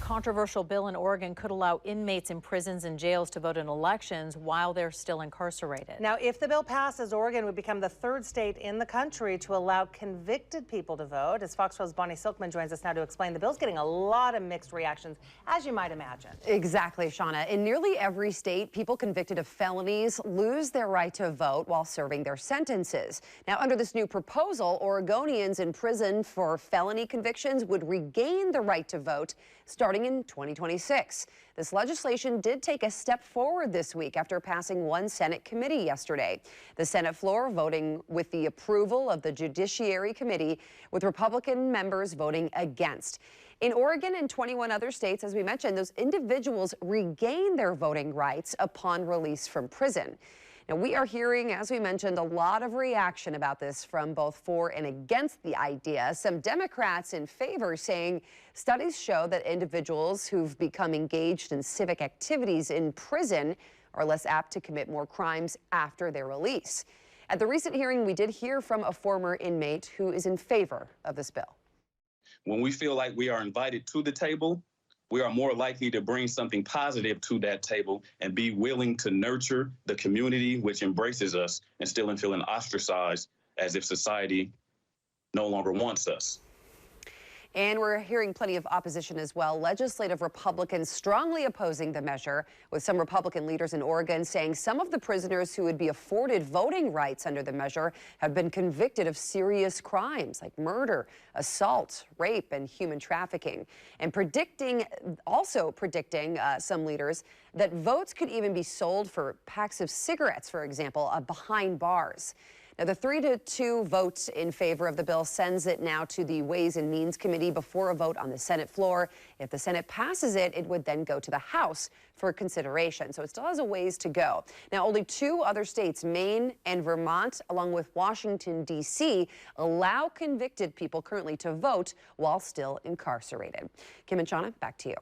controversial bill in Oregon could allow inmates in prisons and jails to vote in elections while they're still incarcerated. Now, if the bill passes, Oregon would become the third state in the country to allow convicted people to vote. As Fox 12's Bonnie Silkman joins us now to explain, the bill's getting a lot of mixed reactions, as you might imagine. Exactly, Shauna. In nearly every state, people convicted of felonies lose their right to vote while serving their sentences. Now, under this new proposal, Oregonians in prison for felony convictions would regain the right to vote starting in 2026. This legislation did take a step forward this week after passing one Senate committee yesterday. The Senate floor voting with the approval of the Judiciary Committee, with Republican members voting against. In Oregon and 21 other states, as we mentioned, those individuals regain their voting rights upon release from prison. Now, we are hearing, as we mentioned, a lot of reaction about this from both for and against the idea. Some Democrats in favor saying studies show that individuals who've become engaged in civic activities in prison are less apt to commit more crimes after their release. At the recent hearing, we did hear from a former inmate who is in favor of this bill. When we feel like we are invited to the table, we are more likely to bring something positive to that table and be willing to nurture the community which embraces us instead of feeling ostracized as if society no longer wants us. And we're hearing plenty of opposition as well. Legislative Republicans strongly opposing the measure, with some Republican leaders in Oregon saying some of the prisoners who would be afforded voting rights under the measure have been convicted of serious crimes like murder, assault, rape, and human trafficking. And also predicting some leaders that votes could even be sold for packs of cigarettes, for example, behind bars. Now, the 3-2 vote in favor of the bill sends it now to the Ways and Means Committee before a vote on the Senate floor. If the Senate passes it, it would then go to the House for consideration. So it still has a ways to go. Now, only 2 other states, Maine and Vermont, along with Washington, D.C., allow convicted people currently to vote while still incarcerated. Kim and Shauna, back to you.